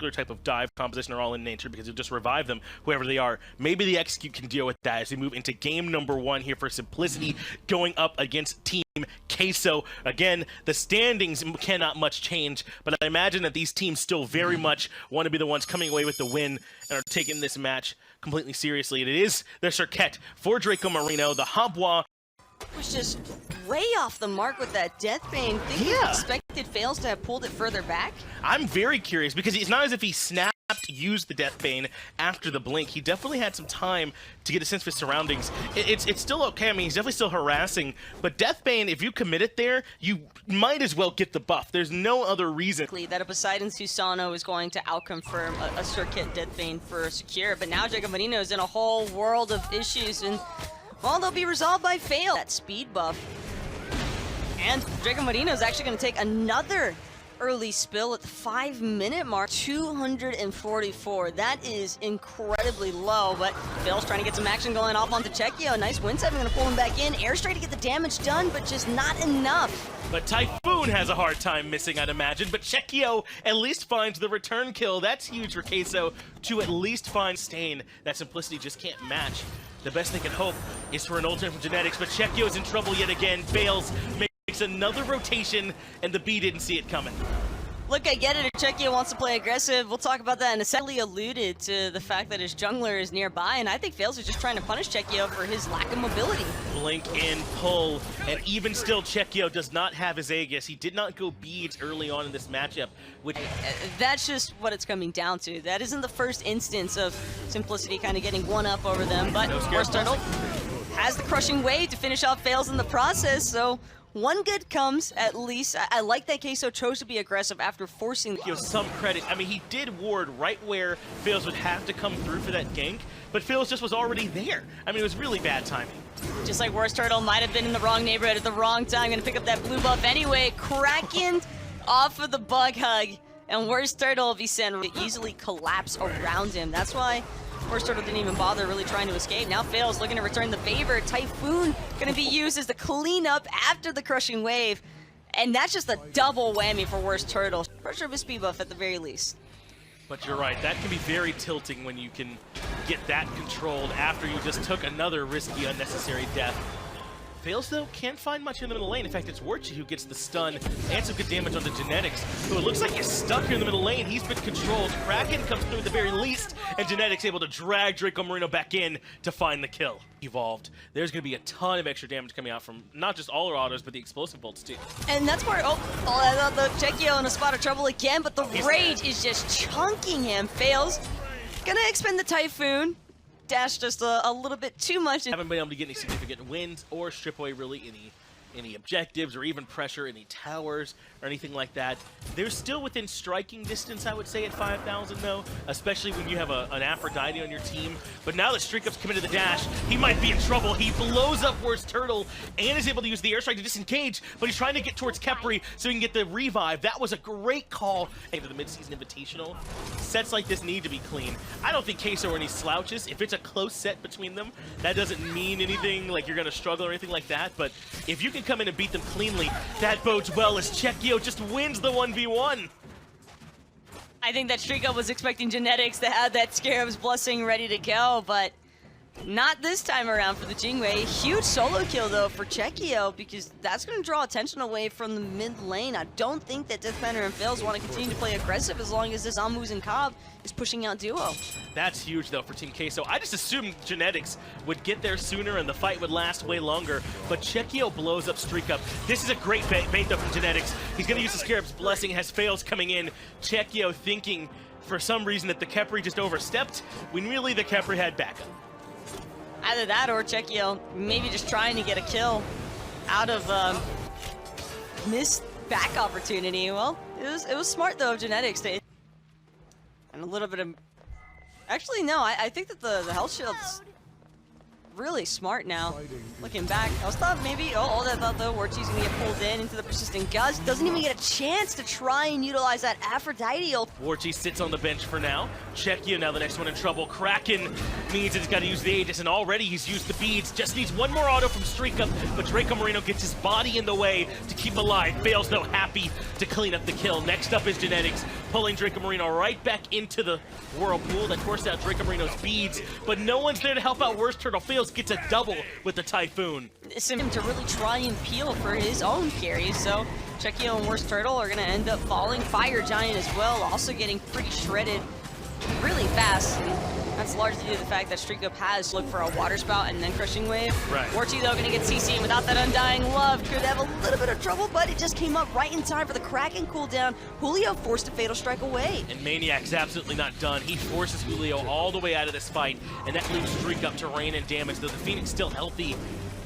particular type of dive composition are all in nature because you'll just revive them, whoever they are. Maybe the Execute can deal with that as we move into game number 1 here for Simplicity, going up against Team QUESO. Again, the standings cannot much change, but I imagine that these teams still very much want to be the ones coming away with the win and are taking this match completely seriously. And it is the Circuit for Draco Marino, the Habwa. Was just way off the mark with that Deathbane. Think he expected Fails to have pulled it further back? I'm very curious because it's not as if he snapped, used the Deathbane after the blink. He definitely had some time to get a sense of his surroundings. It's still okay. I mean, he's definitely still harassing, but Deathbane, if you commit it there, you might as well get the buff. There's no other reason that a Poseidon Susano is going to outconfirm a Circuit Deathbane for Secure, but now Draco Marino is in a whole world of issues, and well, they'll be resolved by Fail. That speed buff. And Draco Marino is actually going to take another early spill at the 5-minute mark. 244. That is incredibly low, but Fail's trying to get some action going off onto Chekio. Nice wind 7 going to pull him back in. Air straight to get the damage done, but just not enough. But Typhoon has a hard time missing, I'd imagine, but Chekio at least finds the return kill. That's huge for QUESO to at least find Stain. That Simplicity just can't match. The best they can hope is for an ultimate from Genetics, but Chekio's in trouble yet again. Fails, makes another rotation, and the B didn't see it coming. Look, I get it if Chekio wants to play aggressive. We'll talk about that in a second. He alluded to the fact that his jungler is nearby, and I think Fails is just trying to punish Chekio for his lack of mobility. Blink in, pull, and even still, Chekio does not have his Aegis. He did not go beads early on in this matchup. Which that's just what it's coming down to. That isn't the first instance of Simplicity kind of getting one up over them, but Force Turtle has the crushing wave to finish off Fails in the process, so one good comes, at least. I like that QUESO chose to be aggressive after forcing. Give some credit. I mean, he did ward right where Fails would have to come through for that gank, but Fails just was already there. I mean, it was really bad timing. Just like Worst Turtle might have been in the wrong neighborhood at the wrong time. Gonna pick up that blue buff anyway. Kraken off of the bug hug, and Worst Turtle will be sent easily collapse around him. That's why Worst Turtle didn't even bother really trying to escape. Now Fails looking to return the favor. Typhoon gonna be used as the cleanup after the crushing wave. And that's just a double whammy for Worst Turtle. Pressure of a speed buff at the very least. But you're right, that can be very tilting when you can get that controlled after you just took another risky, unnecessary death. Fails, though, can't find much in the middle lane. In fact, it's Warchi who gets the stun and some good damage onto Genetics, who it looks like is stuck here in the middle lane. He's been controlled. Kraken comes through at the very least, and Genetics able to drag Draco Marino back in to find the kill. Evolved. There's going to be a ton of extra damage coming out from not just all our autos, but the explosive bolts, too. And that's where, the Chekio in a spot of trouble again, but the rage is just chunking him. Fails. Gonna expend the Typhoon. Dash just a little bit too much. Haven't been able to get any significant wins or strip away really any objectives or even pressure any towers or anything like that. They're still within striking distance, I would say, at 5,000 though, especially when you have an Aphrodite on your team. But now that Streakup's committed the dash, he might be in trouble. He blows up Worst Turtle and is able to use the airstrike to disengage, but he's trying to get towards Khepri so he can get the revive. That was a great call into the mid-season invitational. Sets like this need to be clean. I don't think QUESO are any slouches. If it's a close set between them, that doesn't mean anything like you're gonna struggle or anything like that, but if you can come in and beat them cleanly, that bodes well as Chekio just wins the 1v1. I think that Striko was expecting Genetics to have that Scarab's Blessing ready to go, but not this time around for the Jingwei. Huge solo kill though for Chekio, because that's going to draw attention away from the mid lane. I don't think that Deathbender and Fails want to continue to play aggressive as long as this Amus and Cobb is pushing out duo. That's huge though for Team QUESO. I just assumed Genetics would get there sooner and the fight would last way longer, but Chekio blows up Streakup. This is a great bait though from Genetics. He's going to use the Scarab's Blessing, has Fails coming in. Chekio thinking for some reason that the Khepri just overstepped, when really the Khepri had backup. Either that or Chekio maybe just trying to get a kill out of missed back opportunity. Well, it was smart though of Genetics to, and a little bit of, actually no, I think that the health shields really smart now. Looking back, I was thought maybe, I thought though, Warchi's gonna get pulled in into the persistent gust. Doesn't even get a chance to try and utilize that Aphrodite ult. Warchi sits on the bench for now. Czechia now the next one in trouble. Kraken means he's got to use the Aegis, and already he's used the beads. Just needs one more auto from Streak Up, but Draco Marino gets his body in the way to keep alive. Fails though, happy to clean up the kill. Next up is Genetics, pulling Draco Marino right back into the whirlpool that forced out Draco Marino's beads, but no one's there to help out. Worst Turtle Fails gets a double with the Typhoon. It's him to really try and peel for his own carries, so Czechia and Worst Turtle are gonna end up falling. Fire Giant as well, also getting pretty shredded really fast. That's largely due to the fact that Streak Up has looked for a Water Spout and then Crushing Wave. Right. Warchi though gonna get CC without that Undying Love. Could have a little bit of trouble, but it just came up right in time for the Kraken cooldown. Julio forced a Fatal Strike away. And Maniac's absolutely not done. He forces Julio all the way out of this fight, and that leaves Streak Up to rain and damage, though the Phoenix still healthy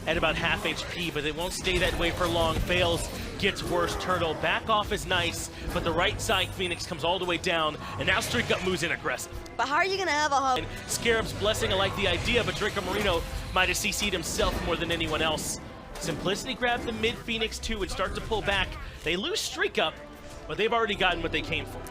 at about half HP, but it won't stay that way for long. Fails, gets Worst Turtle. Back off is nice, but the right side Phoenix comes all the way down, and now Streak Up moves in aggressive. But how are you gonna have a hub? Scarab's blessing, I like the idea, but Draco Marino might have CC'd himself more than anyone else. Simplicity grabbed the mid Phoenix too and start to pull back. They lose Streak Up, but they've already gotten what they came for.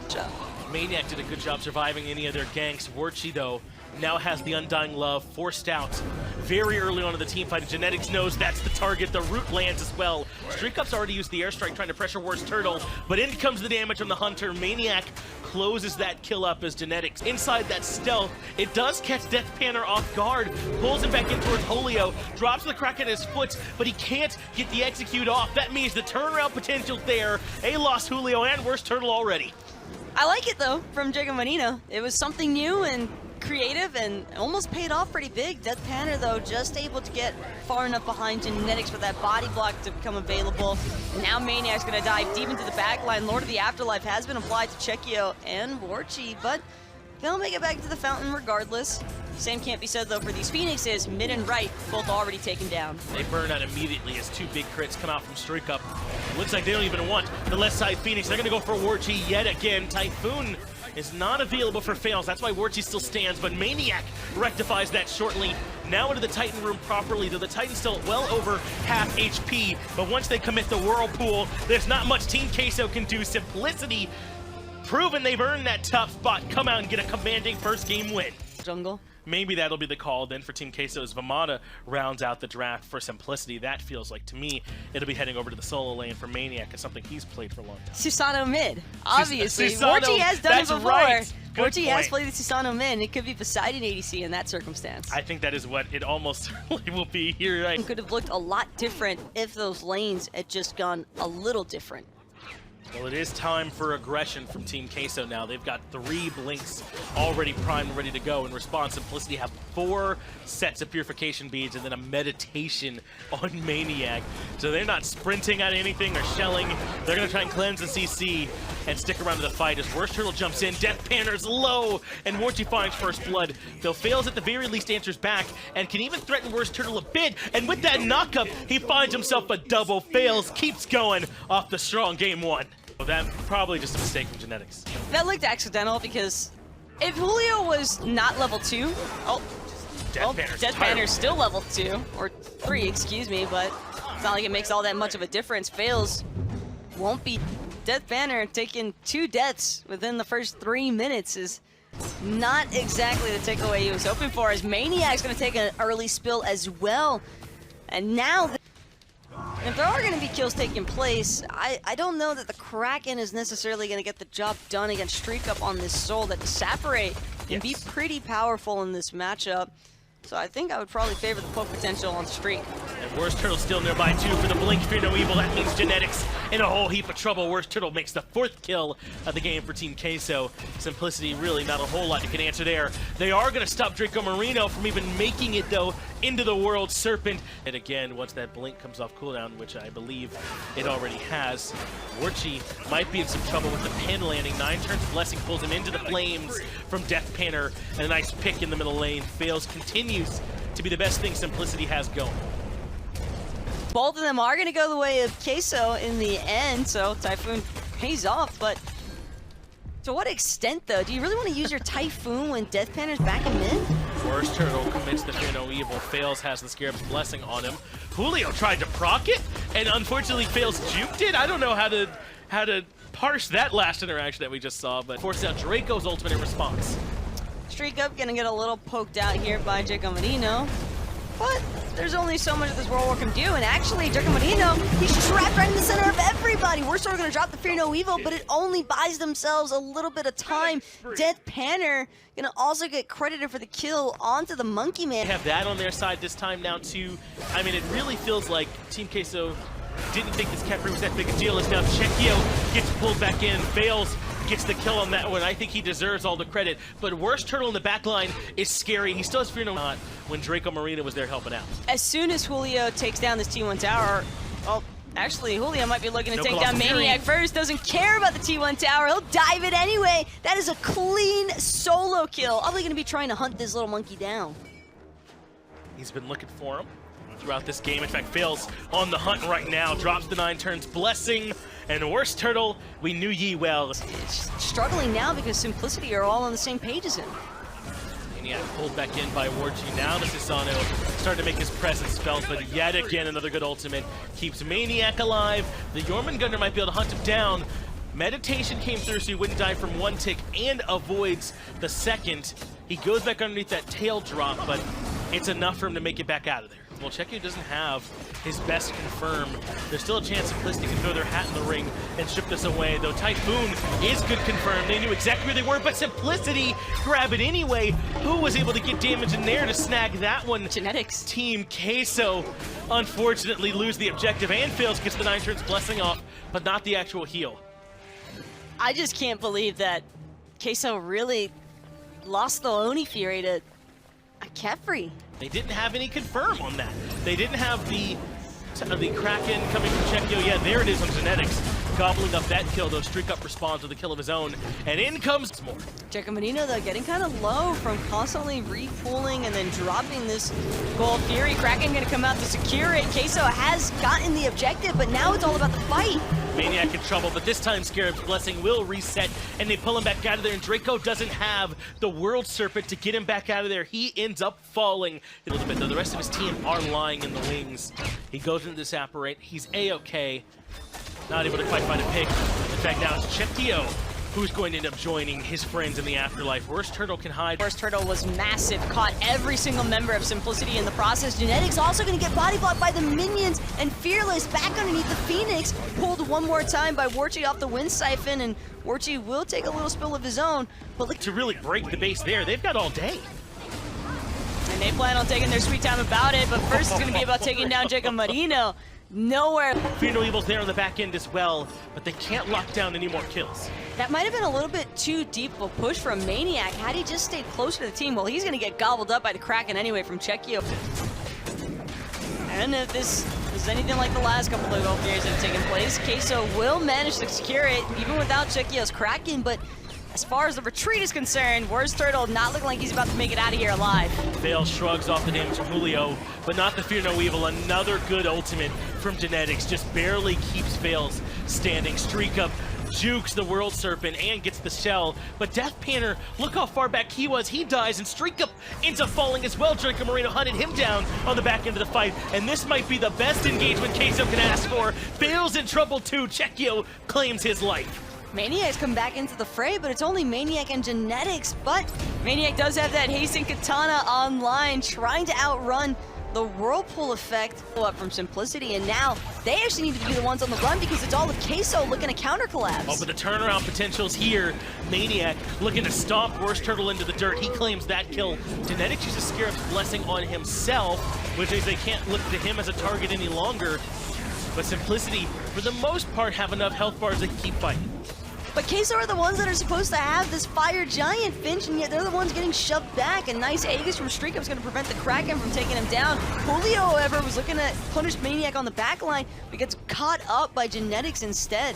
Maniac did a good job surviving any of their ganks. Warchi, though, now has the Undying Love forced out very early on in the team fight. And Genetics knows that's the target. The root lands as well. Streak Up's already used the airstrike trying to pressure Worst Turtle, but in comes the damage from the Hunter. Maniac closes that kill up as Genetics. Inside that stealth, it does catch Death Panner off guard, pulls him back in towards Julio, drops the Kraken at his foot, but he can't get the execute off. That means the turnaround potential there. Lost Julio and Worst Turtle already. I like it though from Draco Marino. It was something new and creative and almost paid off pretty big. Death Panner though just able to get far enough behind Genetics for that body block to become available. Now Maniac's gonna dive deep into the back line. Lord of the Afterlife has been applied to Czechia and Warchi, but they'll make it back to the fountain regardless. Same can't be said though for these Phoenixes. Mid and right, both already taken down. They burn out immediately as two big crits come out from Streak Up. Looks like they don't even want the left side Phoenix. They're gonna go for Warchi yet again. Typhoon is not available for Fails. That's why Warchi still stands, but Maniac rectifies that shortly. Now into the Titan room properly, though the Titan's still well over half HP, but once they commit the Whirlpool, there's not much Team Queso can do. Simplicity, proven they've earned that top spot, come out and get a commanding first game win. Jungle. Maybe that'll be the call then for Team Queso as Vamana rounds out the draft for Simplicity. That feels like, to me, it'll be heading over to the solo lane for Maniac. It's something he's played for a long time. Susano mid, obviously. Susano, Warchi has done it before. Right. Warchi has played the Susano mid. It could be Poseidon ADC in that circumstance. I think that is what it almost certainly will be here. Right? It could have looked a lot different if those lanes had just gone a little different. Well, it is time for aggression from Team Queso now. They've got 3 blinks already primed and ready to go. In response, Simplicity have 4 sets of purification beads and then a meditation on Maniac. So they're not sprinting at anything or shelling. They're going to try and cleanse the CC and stick around to the fight as Worst Turtle jumps in. Death Panner's low, and Warchi finds first blood. Though Fails at the very least answers back and can even threaten Worst Turtle a bit. And with that knockup, he finds himself a double. Fails, keeps going off the strong game 1. Well, that's probably just a mistake from Genetics. That looked accidental because if Julio was not level 2, Death Panner's still level 2, or 3, excuse me, but it's not like it makes all that much of a difference. Fails won't be Death Panner taking 2 deaths within the first 3 minutes is not exactly the takeaway he was hoping for, as Maniac's going to take an early spill as well. And now, if there are going to be kills taking place, I don't know that the Kraken is necessarily going to get the job done against Streak Up on this Soul. That Separate can be pretty powerful in this matchup. So I think I would probably favor the poke potential on Streak. And Worst Turtle still nearby too for the blink. Fear no evil. That means Genetics in a whole heap of trouble. Worst Turtle makes the 4th kill of the game for Team Queso. Simplicity, really not a whole lot you can answer there. They are going to stop Draco Marino from even making it though into the World Serpent. And again, once that blink comes off cooldown, which I believe it already has, Warchi might be in some trouble with the pin landing. 9 turns of Blessing pulls him into the flames from Death Panner, and a nice pick in the middle lane. Fails continues to be the best thing Simplicity has going. Both of them are going to go the way of Queso in the end, so Typhoon pays off, but to what extent though? Do you really want to use your Typhoon when Death Panner's back in mid? Worst Turtle commits the Fear No Evil, fails, has the Scarab's Blessing on him. Julio tried to proc it, and unfortunately fails juked it. I don't know how to parse that last interaction that we just saw, but forces out Draco's ultimate in response. Streak Up gonna get a little poked out here by Jacob Marino, but there's only so much that this World War can do, and actually Jacob Marino, he's trapped right in the center of everybody. We're sort of gonna drop the Fear No Evil, but it only buys themselves a little bit of time. Death Panner gonna also get credited for the kill onto the Monkey Man. They have that on their side this time now too. I mean, it really feels like Team QUESO didn't think this Kefri was that big a deal, as now Chekio gets pulled back in, fails, gets the kill on that one. I think he deserves all the credit, but Worst Turtle in the back line is scary. He still has Fear No Not when Draco Marino was there helping out. As soon as Julio takes down this T1 tower, well, actually, Julio might be looking to take down Maniac first. Doesn't care about the T1 tower. He'll dive it anyway. That is a clean solo kill. Probably going to be trying to hunt this little monkey down. He's been looking for him throughout this game. In fact, fails on the hunt right now. Drops the 9 turns Blessing. And Worst Turtle, we knew ye well. It's struggling now because Simplicity are all on the same page as him. Maniac pulled back in by Warji. Now the Sisano starting to make his presence felt, but yet again another good ultimate. Keeps Maniac alive. The Jormungandr might be able to hunt him down. Meditation came through so he wouldn't die from one tick and avoids the second. He goes back underneath that tail drop, but it's enough for him to make it back out of there. Well, Chekio doesn't have his best confirm. There's still a chance Simplicity can throw their hat in the ring and strip this away, though Typhoon is good confirm. They knew exactly where they were, but Simplicity grab it anyway. Who was able to get damage in there to snag that one? Genetics. Team QUESO unfortunately lose the objective, and fails, gets the 9 turns Blessing off, but not the actual heal. I just can't believe that QUESO really lost the Oni Fury to a Kefri. They didn't have any confirm on that. They didn't have the Kraken coming from Chekio. Yeah, there it is on Genetics. Gobbling up that kill, though. Streak Up responds with a kill of his own. And in comes more. Jacob Marino, though, getting kind of low from constantly repooling and then dropping this Gold Fury. Kraken going to come out to secure it. QUESO has gotten the objective, but now it's all about the fight. Maniac in trouble, but this time Scarab's Blessing will reset, and they pull him back out of there, and Draco doesn't have the World Serpent to get him back out of there. He ends up falling a little bit, though. The rest of his team are lying in the wings. He goes into this apparate. He's A-okay. Not able to quite find a pick. In fact, now it's Chekio who's going to end up joining his friends in the afterlife. Worst Turtle can hide. Worst Turtle was massive, caught every single member of Simplicity in the process. Genetics also going to get body blocked by the minions, and Fearless back underneath the Phoenix, pulled one more time by Warchi off the Wind Siphon, and Warchi will take a little spill of his own. But look, to really break the base there, they've got all day. And they plan on taking their sweet time about it, but first it's going to be about taking down Jacob Marino. Nowhere. Fear No Evil's there on the back end as well, but they can't lock down any more kills. That might have been a little bit too deep of a push from Maniac. Had he just stayed closer to the team, well, he's going to get gobbled up by the Kraken anyway from Chekio. And if this is anything like the last couple of Gold Furies that have taken place, QUESO will manage to secure it, even without Chekio's Kraken, but as far as the retreat is concerned, Worst Turtle not looking like he's about to make it out of here alive. Fail shrugs off the damage from Julio, but not the Fear No Evil. Another good ultimate from Genetics, just barely keeps Fails standing. Streak Up jukes the World Serpent and gets the shell, but Death Panner, look how far back he was. He dies, and Streak Up ends up falling as well. Draco Marino hunted him down on the back end of the fight, and this might be the best engagement QUESO can ask for. Fails in trouble too. Chekio claims his life. Maniac's come back into the fray, but it's only Maniac and Genetics. But Maniac does have that Hasten Katana online, trying to outrun the Whirlpool effect up from Simplicity, and now they actually need to be the ones on the run because it's all of QUESO looking to counter collapse. Oh, but the turnaround potential's here. Maniac looking to stomp Worst Turtle into the dirt. He claims that kill. Genetics uses Scarab's Blessing on himself, which means they can't look to him as a target any longer. But Simplicity, for the most part, have enough health bars they can keep fighting. But QUESO are the ones that are supposed to have this Fire Giant, Finch, and yet they're the ones getting shoved back. A nice Aegis from Streak Up is going to prevent the Kraken from taking him down. Julio, however, was looking to punish Maniac on the back line, but gets caught up by Genetics instead.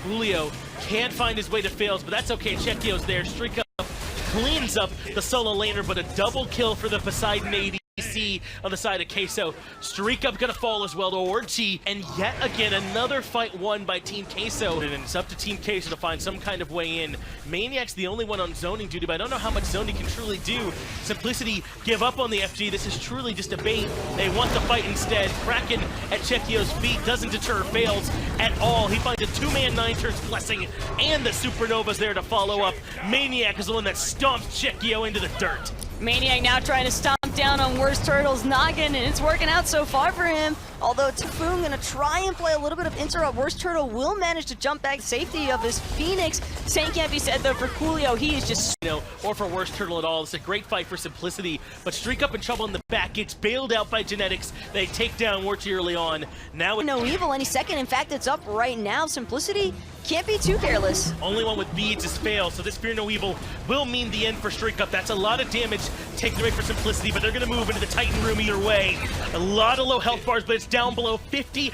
Julio can't find his way to Fails, but that's okay. Chekio's there. Streak Up cleans up the solo laner, but a double kill for the Poseidon AD. See on the side of QUESO. Streak Up gonna fall as well to Orchi, and yet again another fight won by Team QUESO. And it's up to Team QUESO to find some kind of way in. Maniac's the only one on zoning duty, but I don't know how much zoning can truly do. Simplicity give up on the FG. This is truly just a bait. They want the fight instead. Kraken at Chekio's feet doesn't deter, fails at all. He finds a two-man 9 turns blessing, and the Supernova's there to follow up. Maniac is the one that stomps Chekio into the dirt. Maniac now trying to stomp down on Worst Turtle's noggin, and it's working out so far for him. Although Typhoon gonna try and play a little bit of interrupt. Worst Turtle will manage to jump back safety of his Phoenix. Same can't be said though for Coolio. He is just or for Worst Turtle at all. It's a great fight for Simplicity, but Streak Up in trouble in the back. Gets bailed out by Genetics. They take down Warty early on. Now no evil any second. In fact, it's up right now. Simplicity can't be too careless. Only one with beads is failed, so this Fear No Evil will mean the end for Streak Up. That's a lot of damage taken away for Simplicity, but they're going to move into the Titan room either way. A lot of low health bars, but it's down below 50%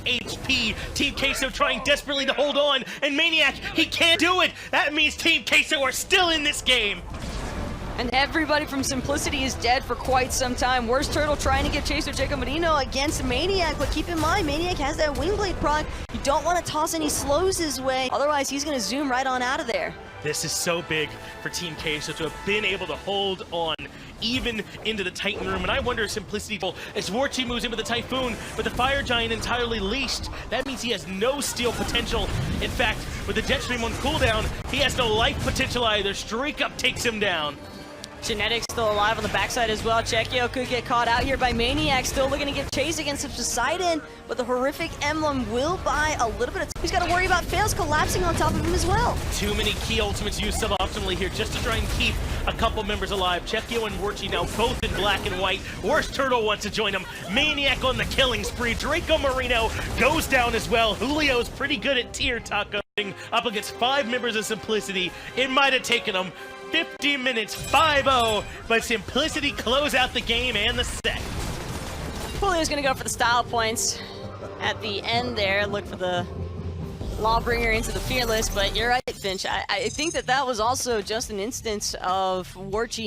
HP. Team QUESO trying desperately to hold on, and Maniac, he can't do it! That means Team QUESO are still in this game! And everybody from Simplicity is dead for quite some time. Worst Turtle trying to get chased with Jacob Marino against Maniac, but keep in mind, Maniac has that Wingblade proc. You don't want to toss any slows his way, otherwise he's going to zoom right on out of there. This is so big for Team QUESO to have been able to hold on even into the Titan room, and I wonder if Simplicity, as Warchi moves into the Typhoon, but the Fire Giant entirely leashed, that means he has no steal potential. In fact, with the Jetstream on cooldown, he has no life potential either. Streak Up takes him down. Genetics still alive on the backside as well. Chekio could get caught out here by Maniac, still looking to get chased against Poseidon, but the horrific emblem will buy a little bit of time. He's got to worry about Fails collapsing on top of him as well. Too many key ultimates used suboptimally here just to try and keep a couple members alive. Chekio and Warchi now both in black and white. Worst Turtle wants to join him. Maniac on the killing spree. Draco Marino goes down as well. Julio's pretty good at tier taco. Up against 5 members of Simplicity. It might have taken him 50 minutes, 5-0, but Simplicity close out the game and the set. Julio's gonna go for the style points at the end there. Look for the Lawbringer into the Fearless, but you're right, Finch. I think that was also just an instance of Warchi